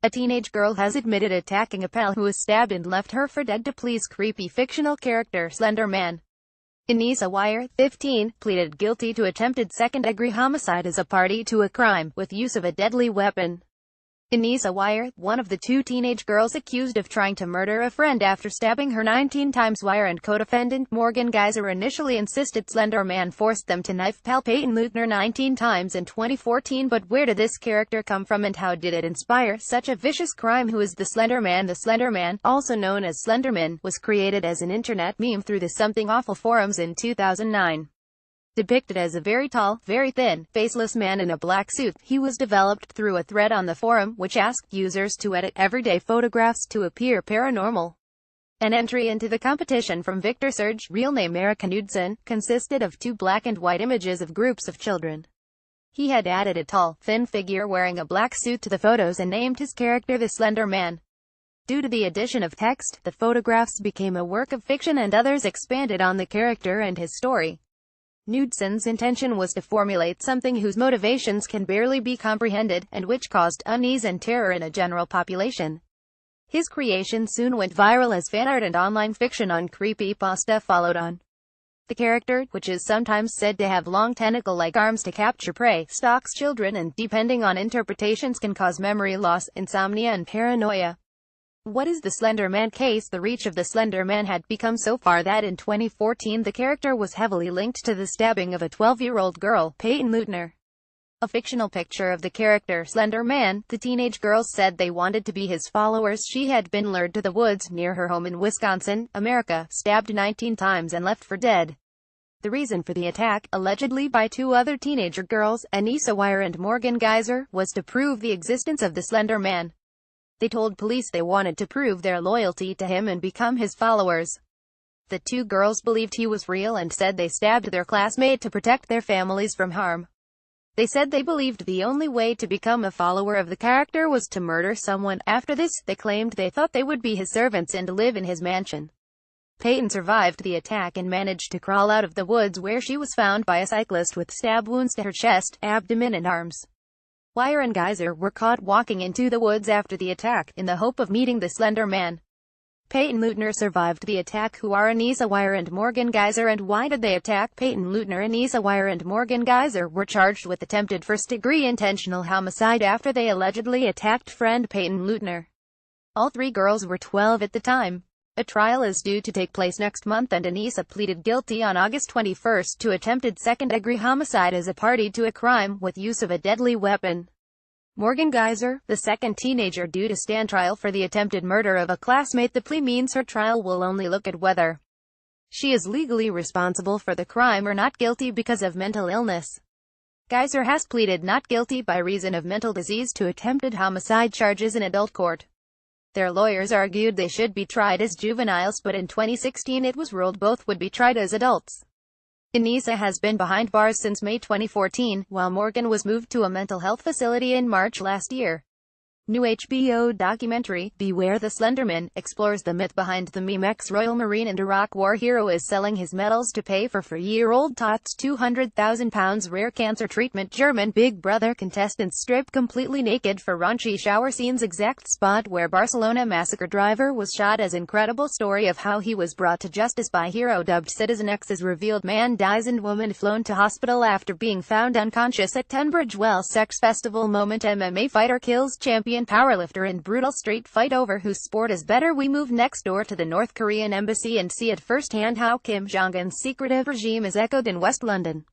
A teenage girl has admitted attacking a pal who was stabbed and left her for dead to please creepy fictional character Slender Man. Anissa, weier, 15, pleaded guilty to attempted second-degree homicide as a party to a crime with use of a deadly weapon. Anissa, weier, one of the two teenage girls accused of trying to murder a friend after stabbing her 19 times. Weier and co-defendant Morgan Geyser initially insisted Slender Man forced them to knife pal Peyton Leutner 19 times in 2014, but where did this character come from and how did it inspire such a vicious crime? Who is the Slender Man? The Slender Man, also known as Slenderman, was created as an internet meme through the Something Awful forums in 2009. Depicted as a very tall, very thin, faceless man in a black suit, he was developed through a thread on the forum, which asked users to edit everyday photographs to appear paranormal. An entry into the competition from Victor Serge, real name Eric Knudsen, consisted of 2 black and white images of groups of children. He had added a tall, thin figure wearing a black suit to the photos and named his character the Slender Man. Due to the addition of text, the photographs became a work of fiction and others expanded on the character and his story. Knudsen's intention was to formulate something whose motivations can barely be comprehended, and which caused unease and terror in a general population. His creation soon went viral as fan art and online fiction on creepypasta followed on. The character, which is sometimes said to have long tentacle-like arms to capture prey, stalks children and, depending on interpretations, can cause memory loss, insomnia and paranoia. What is the Slender Man case? The reach of the Slender Man had become so far that in 2014 the character was heavily linked to the stabbing of a 12-year-old girl, Peyton Leutner. A fictional picture of the character Slender Man, the teenage girls said they wanted to be his followers. She had been lured to the woods near her home in Wisconsin, America, stabbed 19 times and left for dead. The reason for the attack, allegedly by 2 other teenager girls, Anissa, weier and Morgan Geyser, was to prove the existence of the Slender Man. They told police they wanted to prove their loyalty to him and become his followers. The 2 girls believed he was real and said they stabbed their classmate to protect their families from harm. They said they believed the only way to become a follower of the character was to murder someone. After this, they claimed they thought they would be his servants and live in his mansion. Peyton survived the attack and managed to crawl out of the woods, where she was found by a cyclist with stab wounds to her chest, abdomen and arms. Weier and Geyser were caught walking into the woods after the attack, in the hope of meeting the Slender Man. Peyton Leutner survived the attack. Who are Anissa, weier and Morgan Geyser, and why did they attack Peyton Leutner? Anissa, weier and Morgan Geyser were charged with attempted first-degree intentional homicide after they allegedly attacked friend Peyton Leutner. All 3 girls were 12 at the time. A trial is due to take place next month, and Anissa pleaded guilty on August 21 to attempted second-degree homicide as a party to a crime with use of a deadly weapon. Morgan Geyser, the second teenager due to stand trial for the attempted murder of a classmate. The plea means her trial will only look at whether she is legally responsible for the crime or not guilty because of mental illness. Geyser has pleaded not guilty by reason of mental disease to attempted homicide charges in adult court. Their lawyers argued they should be tried as juveniles, but in 2016 it was ruled both would be tried as adults. Anissa has been behind bars since May 2014, while Morgan was moved to a mental health facility in March last year. New HBO documentary, Beware the Slenderman, explores the myth behind the meme. Ex-Royal Marine and Iraq War hero is selling his medals to pay for 4-year-old Tot's £200,000 rare cancer treatment. German Big Brother contestants strip completely naked for raunchy shower scenes. Exact spot where Barcelona massacre driver was shot. As incredible story of how he was brought to justice by hero dubbed Citizen X is revealed. Man dies and woman flown to hospital after being found unconscious at Tunbridge Wells sex festival. Moment. MMA fighter kills champion powerlifter in brutal street fight over whose sport is better. We move next door to the North Korean embassy and see it firsthand how Kim Jong-un's secretive regime is echoed in West London.